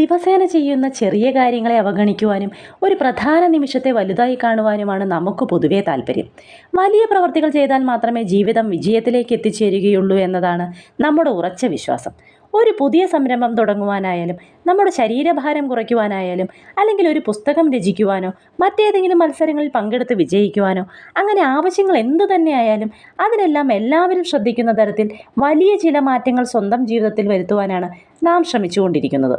ദിവസേന ചെയ്യുന്ന ചെറിയ കാര്യങ്ങളെ അവഗണിക്കുവാനും ഒരു പ്രധാന നിമിഷത്തെ വലുതായി കാണുവാനുമാണ് നമുക്ക് പൊതുവേ താല്പര്യം. വലിയ പ്രവൃത്തികൾ ചെയ്താൽ മാത്രമേ ജീവിതം വിജയത്തിലേക്ക് എത്തിച്ചേരുകയുള്ളൂ എന്നതാണ് നമ്മുടെ ഉറച്ച വിശ്വാസം. ഒരു പുതിയ സംരംഭം തുടങ്ങുവാനായാലും, നമ്മുടെ ശരീരഭാരം കുറയ്ക്കുവാനായാലും, അല്ലെങ്കിൽ ഒരു പുസ്തകം രചിക്കുവാനോ മറ്റേതെങ്കിലും മത്സരങ്ങളിൽ പങ്കെടുത്ത് വിജയിക്കുവാനോ, അങ്ങനെ ആവശ്യങ്ങൾ എന്തു തന്നെയായാലും അതിനെല്ലാം എല്ലാവരും ശ്രദ്ധിക്കുന്ന തരത്തിൽ വലിയ ചില മാറ്റങ്ങൾ സ്വന്തം ജീവിതത്തിൽ വരുത്തുവാനാണ് നാം ശ്രമിച്ചുകൊണ്ടിരിക്കുന്നത്.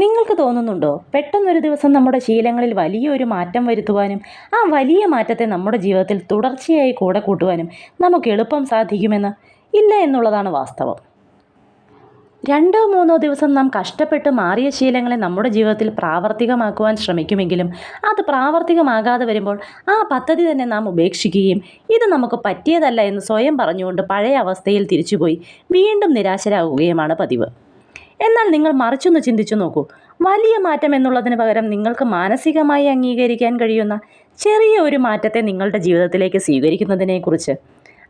നിങ്ങൾക്ക് തോന്നുന്നുണ്ടോ, പെട്ടെന്നൊരു ദിവസം നമ്മുടെ ശീലങ്ങളിൽ വലിയൊരു മാറ്റം വരുത്തുവാനും ആ വലിയ മാറ്റത്തെ നമ്മുടെ ജീവിതത്തിൽ തുടർച്ചയായി കൂടെ കൂട്ടുവാനും നമുക്ക് എളുപ്പം സാധിക്കുമെന്ന്? ഇല്ല എന്നുള്ളതാണ് വാസ്തവം. 2-3 ദിവസം നാം കഷ്ടപ്പെട്ട് മാറിയ ശീലങ്ങളെ നമ്മുടെ ജീവിതത്തിൽ പ്രാവർത്തികമാക്കുവാൻ ശ്രമിക്കുമെങ്കിലും അത് പ്രാവർത്തികമാകാതെ വരുമ്പോൾ ആ പദ്ധതി തന്നെ നാം ഉപേക്ഷിക്കുകയും ഇത് നമുക്ക് പറ്റിയതല്ല എന്ന് സ്വയം പറഞ്ഞുകൊണ്ട് പഴയ അവസ്ഥയിൽ തിരിച്ചുപോയി വീണ്ടും നിരാശരാകുകയുമാണ് പതിവ്. എന്നാൽ നിങ്ങൾ മറിച്ചൊന്ന് ചിന്തിച്ചു നോക്കൂ. വലിയ മാറ്റം എന്നുള്ളതിന് പകരം നിങ്ങൾക്ക് മാനസികമായി അംഗീകരിക്കാൻ കഴിയുന്ന ചെറിയ ഒരു മാറ്റത്തെ നിങ്ങളുടെ ജീവിതത്തിലേക്ക് സ്വീകരിക്കുന്നതിനെക്കുറിച്ച്.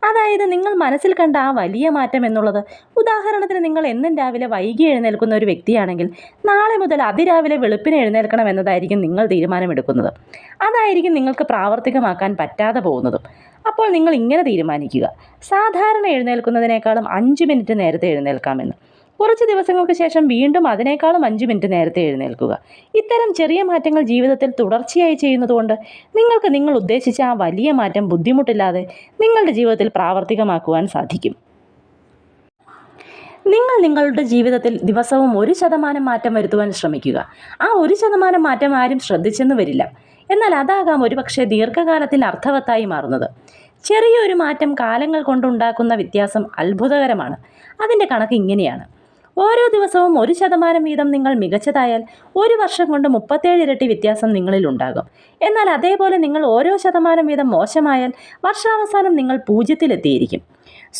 അതായത്, നിങ്ങൾ മനസ്സിൽ കണ്ട ആ വലിയ മാറ്റം എന്നുള്ളത്, ഉദാഹരണത്തിന് നിങ്ങൾ എന്നും രാവിലെ വൈകി എഴുന്നേൽക്കുന്ന ഒരു വ്യക്തിയാണെങ്കിൽ നാളെ മുതൽ അതിരാവിലെ വെളുപ്പിന് എഴുന്നേൽക്കണം എന്നതായിരിക്കും നിങ്ങൾ തീരുമാനമെടുക്കുന്നത്. അതായിരിക്കും നിങ്ങൾക്ക് പ്രാവർത്തികമാക്കാൻ പറ്റാതെ പോകുന്നതും. അപ്പോൾ നിങ്ങൾ ഇങ്ങനെ തീരുമാനിക്കുക: സാധാരണ എഴുന്നേൽക്കുന്നതിനേക്കാളും 5 മിനിറ്റ് നേരത്തെ എഴുന്നേൽക്കാമെന്ന്. കുറച്ച് ദിവസങ്ങൾക്ക് ശേഷം വീണ്ടും അതിനേക്കാളും 5 മിനിറ്റ് നേരത്തെ എഴുന്നേൽക്കുക. ഇത്തരം ചെറിയ മാറ്റങ്ങൾ ജീവിതത്തിൽ തുടർച്ചയായി ചെയ്യുന്നതുകൊണ്ട് നിങ്ങൾക്ക് നിങ്ങൾ ഉദ്ദേശിച്ച ആ വലിയ മാറ്റം ബുദ്ധിമുട്ടില്ലാതെ നിങ്ങളുടെ ജീവിതത്തിൽ പ്രാവർത്തികമാക്കുവാൻ സാധിക്കും. നിങ്ങൾ നിങ്ങളുടെ ജീവിതത്തിൽ ദിവസവും 1% മാറ്റം വരുത്തുവാൻ ശ്രമിക്കുക. ആ 1% മാറ്റം ആരും ശ്രദ്ധിച്ചെന്ന് വരില്ല. എന്നാൽ അതാകാം ഒരുപക്ഷെ ദീർഘകാലത്തിൽ അർത്ഥവത്തായി മാറുന്നത്. ചെറിയൊരു മാറ്റം കാലങ്ങൾ കൊണ്ടുണ്ടാക്കുന്ന വ്യത്യാസം അത്ഭുതകരമാണ്. അതിൻ്റെ കണക്ക് ഇങ്ങനെയാണ്: ഓരോ ദിവസവും 1% വീതം നിങ്ങൾ മികച്ചതായാൽ 1 വർഷം കൊണ്ട് 37 ഇരട്ടി വ്യത്യാസം നിങ്ങളിൽ ഉണ്ടാകും. എന്നാൽ അതേപോലെ നിങ്ങൾ ഓരോ ശതമാനം വീതം മോശമായാൽ വർഷാവസാനം നിങ്ങൾ 0-ത്തിലെത്തിയിരിക്കും.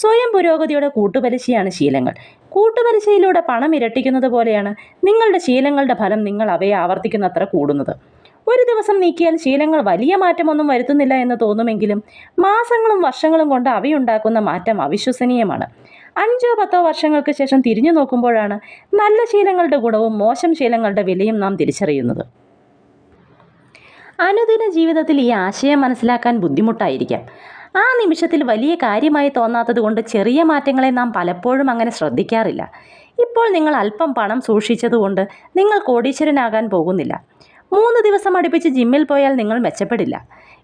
സ്വയം പുരോഗതിയുടെ കൂട്ടുപലിശയാണ് ശീലങ്ങൾ. കൂട്ടുപലിശയിലൂടെ പണം ഇരട്ടിക്കുന്നത് പോലെയാണ് നിങ്ങളുടെ ശീലങ്ങളുടെ ഫലം നിങ്ങൾ അവയെ ആവർത്തിക്കുന്നത്ര കൂടുന്നത്. ഒരു ദിവസം നീക്കിയാൽ ശീലങ്ങൾ വലിയ മാറ്റമൊന്നും വരുത്തുന്നില്ല എന്ന് തോന്നുമെങ്കിലും മാസങ്ങളും വർഷങ്ങളും കൊണ്ട് അവയുണ്ടാക്കുന്ന മാറ്റം അവിശ്വസനീയമാണ്. 5-10 വർഷങ്ങൾക്ക് ശേഷം തിരിഞ്ഞു നോക്കുമ്പോഴാണ് നല്ല ശീലങ്ങളുടെ ഗുണവും മോശം ശീലങ്ങളുടെ വിലയും നാം തിരിച്ചറിയുന്നത്. അനുദിന ജീവിതത്തിൽ ഈ ആശയം മനസ്സിലാക്കാൻ ബുദ്ധിമുട്ടായിരിക്കാം. ആ നിമിഷത്തിൽ വലിയ കാര്യമായി തോന്നാത്തത് കൊണ്ട് ചെറിയ മാറ്റങ്ങളെ നാം പലപ്പോഴും അങ്ങനെ ശ്രദ്ധിക്കാറില്ല. ഇപ്പോൾ നിങ്ങൾ അല്പം പണം സൂക്ഷിച്ചതുകൊണ്ട് നിങ്ങൾ കോടീശ്വരനാകാൻ പോകുന്നില്ല. 3 ദിവസം അടുപ്പിച്ച് ജിമ്മിൽ പോയാൽ നിങ്ങൾ മെച്ചപ്പെടില്ല.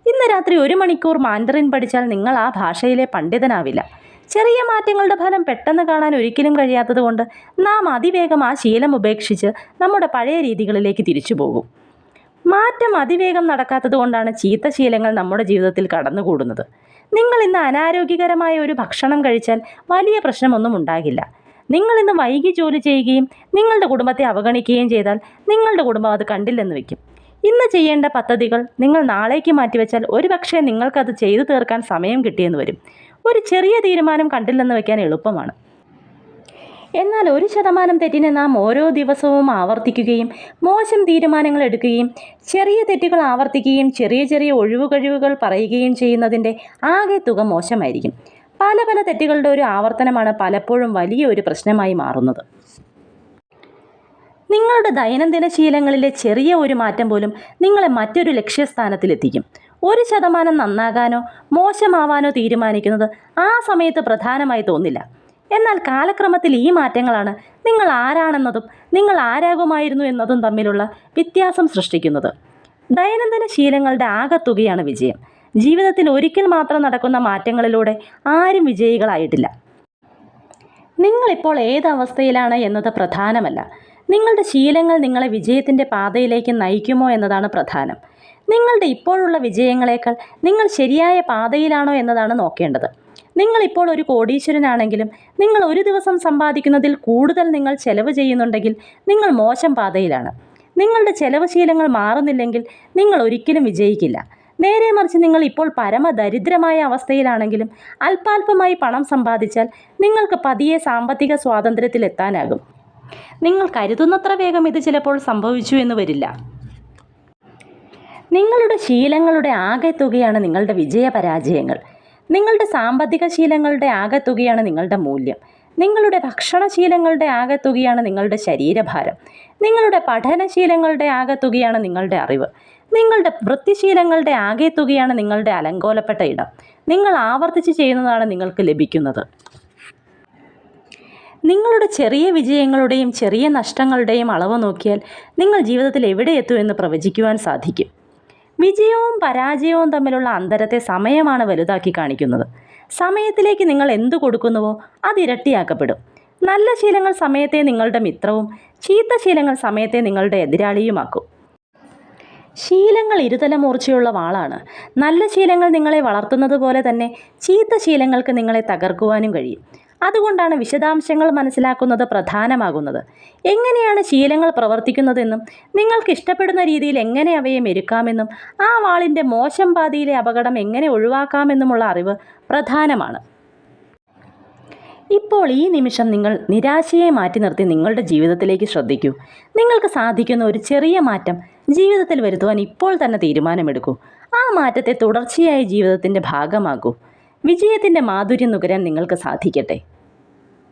ഇന്ന് രാത്രി 1 മണിക്കൂർ മാൻഡറിൻ പഠിച്ചാൽ നിങ്ങൾ ആ ഭാഷയിലെ പണ്ഡിതനാവില്ല. ചെറിയ മാറ്റങ്ങളുടെ ഫലം പെട്ടെന്ന് കാണാൻ ഒരിക്കലും കഴിയാത്തതുകൊണ്ട് നാം അതിവേഗം ആ ശീലം ഉപേക്ഷിച്ച് നമ്മുടെ പഴയ രീതികളിലേക്ക് തിരിച്ചു പോകും. മാറ്റം അതിവേഗം നടക്കാത്തത് കൊണ്ടാണ് ചീത്ത ശീലങ്ങൾ നമ്മുടെ ജീവിതത്തിൽ കടന്നുകൂടുന്നത്. നിങ്ങൾ ഇന്ന് അനാരോഗ്യകരമായ ഒരു ഭക്ഷണം കഴിച്ചാൽ വലിയ പ്രശ്നമൊന്നും ഉണ്ടാകില്ല. നിങ്ങൾ ഇന്ന് വൈകി ജോലി ചെയ്യുകയും നിങ്ങളുടെ കുടുംബത്തെ അവഗണിക്കുകയും ചെയ്താൽ നിങ്ങളുടെ കുടുംബം അത് കണ്ടില്ലെന്ന് വയ്ക്കും. ഇന്ന് ചെയ്യേണ്ട പദ്ധതികൾ നിങ്ങൾ നാളേക്ക് മാറ്റിവെച്ചാൽ ഒരുപക്ഷെ നിങ്ങൾക്കത് ചെയ്തു തീർക്കാൻ സമയം കിട്ടിയെന്ന് വരും. ഒരു ചെറിയ തീരുമാനം കണ്ടില്ലെന്ന് വയ്ക്കാൻ എളുപ്പമാണ്. എന്നാൽ 1% തെറ്റിനെ നാം ഓരോ ദിവസവും ആവർത്തിക്കുകയും മോശം തീരുമാനങ്ങൾ എടുക്കുകയും ചെറിയ തെറ്റുകൾ ആവർത്തിക്കുകയും ചെറിയ ചെറിയ ഒഴിവുകഴിവുകൾ പറയുകയും ചെയ്യുന്നതിൻ്റെ ആകെ തുക മോശമായിരിക്കും. പല തെറ്റുകളുടെ ഒരു ആവർത്തനമാണ് പലപ്പോഴും വലിയ ഒരു പ്രശ്നമായി മാറുന്നത്. നിങ്ങളുടെ ദൈനംദിന ശീലങ്ങളിലെ ചെറിയ ഒരു മാറ്റം പോലും നിങ്ങളെ മറ്റൊരു ലക്ഷ്യസ്ഥാനത്തിലെത്തിക്കും. 1% നന്നാകാനോ മോശമാവാനോ തീരുമാനിക്കുന്നത് ആ സമയത്ത് പ്രധാനമായി തോന്നില്ല. എന്നാൽ കാലക്രമത്തിൽ ഈ മാറ്റങ്ങളാണ് നിങ്ങൾ ആരാണെന്നതും നിങ്ങൾ ആരാകുമായിരുന്നു എന്നതും തമ്മിലുള്ള വ്യത്യാസം സൃഷ്ടിക്കുന്നത്. ദൈനംദിന ശീലങ്ങളുടെ ആകെത്തുകയാണ് വിജയം. ജീവിതത്തിൽ ഒരിക്കൽ മാത്രം നടക്കുന്ന മാറ്റങ്ങളിലൂടെ ആരും വിജയികളായിട്ടില്ല. നിങ്ങളിപ്പോൾ ഏതവസ്ഥയിലാണ് എന്നത് പ്രധാനമല്ല. നിങ്ങളുടെ ശീലങ്ങൾ നിങ്ങളെ വിജയത്തിൻ്റെ പാതയിലേക്ക് നയിക്കുമോ എന്നതാണ് പ്രധാനം. നിങ്ങളുടെ ഇപ്പോഴുള്ള വിജയങ്ങളെക്കാൾ നിങ്ങൾ ശരിയായ പാതയിലാണോ എന്നതാണ് നോക്കേണ്ടത്. നിങ്ങളിപ്പോൾ ഒരു കോടീശ്വരനാണെങ്കിലും നിങ്ങൾ ഒരു ദിവസം സമ്പാദിക്കുന്നതിൽ കൂടുതൽ നിങ്ങൾ ചെലവ് ചെയ്യുന്നുണ്ടെങ്കിൽ നിങ്ങൾ മോശം പാതയിലാണ്. നിങ്ങളുടെ ചെലവ് ശീലങ്ങൾ മാറുന്നില്ലെങ്കിൽ നിങ്ങൾ ഒരിക്കലും വിജയിക്കില്ല. നേരെ മറിച്ച് നിങ്ങൾ ഇപ്പോൾ പരമദരിദ്രമായ അവസ്ഥയിലാണെങ്കിലും അല്പാൽപമായി പണം സമ്പാദിച്ചാൽ നിങ്ങൾക്ക് പതിയെ സാമ്പത്തിക സ്വാതന്ത്ര്യത്തിലെത്താനാകും. നിങ്ങൾ കരുതുന്നത്ര വേഗം ഇത് ചിലപ്പോൾ സംഭവിച്ചു എന്ന് വരില്ല. നിങ്ങളുടെ ശീലങ്ങളുടെ ആകെത്തുകയാണ് നിങ്ങളുടെ വിജയപരാജയങ്ങൾ. നിങ്ങളുടെ സാമ്പത്തിക ശീലങ്ങളുടെ ആകെത്തുകയാണ് നിങ്ങളുടെ മൂല്യം. നിങ്ങളുടെ ഭക്ഷണശീലങ്ങളുടെ ആകെത്തുകയാണ് നിങ്ങളുടെ ശരീരഭാരം. നിങ്ങളുടെ പഠനശീലങ്ങളുടെ ആകെത്തുകയാണ് നിങ്ങളുടെ അറിവ്. നിങ്ങളുടെ വൃത്തിശീലങ്ങളുടെ ആകെത്തുകയാണ് നിങ്ങളുടെ അലങ്കോലപ്പെട്ട ഇടം. നിങ്ങൾ ആവർത്തിച്ച് ചെയ്യുന്നതാണ് നിങ്ങൾക്ക് ലഭിക്കുന്നത്. നിങ്ങളുടെ ചെറിയ വിജയങ്ങളുടെയും ചെറിയ നഷ്ടങ്ങളുടെയും അളവ് നോക്കിയാൽ നിങ്ങൾ ജീവിതത്തിൽ എവിടെ എത്തുമെന്ന് പ്രവചിക്കുവാൻ സാധിക്കും. വിജയവും പരാജയവും തമ്മിലുള്ള അന്തരത്തെ സമയമാണ് വലുതാക്കി കാണിക്കുന്നത്. സമയത്തിലേക്ക് നിങ്ങൾ എന്തു കൊടുക്കുന്നുവോ അത് ഇരട്ടിയാക്കപ്പെടും. നല്ല ശീലങ്ങൾ സമയത്തെ നിങ്ങളുടെ മിത്രവും ചീത്ത ശീലങ്ങൾ സമയത്തെ നിങ്ങളുടെ എതിരാളിയുമാക്കും. ശീലങ്ങൾ ഇരുതല മൂർച്ചയുള്ള വാളാണ്. നല്ല ശീലങ്ങൾ നിങ്ങളെ വളർത്തുന്നത് പോലെ തന്നെ ചീത്ത ശീലങ്ങൾക്ക് നിങ്ങളെ തകർക്കുവാനും കഴിയും. അതുകൊണ്ടാണ് വിശദാംശങ്ങൾ മനസ്സിലാക്കുന്നത് പ്രധാനമാകുന്നത്. എങ്ങനെയാണ് ശീലങ്ങൾ പ്രവർത്തിക്കുന്നതെന്നും നിങ്ങൾക്ക് ഇഷ്ടപ്പെടുന്ന രീതിയിൽ എങ്ങനെ അവയെ മെരുക്കാമെന്നും ആ വാളിൻ്റെ മോശം പാതിയിലെ അപകടം എങ്ങനെ ഒഴിവാക്കാമെന്നുമുള്ള അറിവ് പ്രധാനമാണ്. ഇപ്പോൾ ഈ നിമിഷം നിങ്ങൾ നിരാശയെ മാറ്റി നിർത്തി നിങ്ങളുടെ ജീവിതത്തിലേക്ക് ശ്രദ്ധിക്കൂ. നിങ്ങൾക്ക് സാധിക്കുന്ന ഒരു ചെറിയ മാറ്റം ജീവിതത്തിൽ വരുത്തുവാൻ ഇപ്പോൾ തന്നെ തീരുമാനമെടുക്കൂ. ആ മാറ്റത്തെ തുടർച്ചയായി ജീവിതത്തിൻ്റെ ഭാഗമാക്കൂ. വിജയത്തിൻ്റെ മാധുര്യം നുകരാൻ നിങ്ങൾക്ക് സാധിക്കട്ടെ.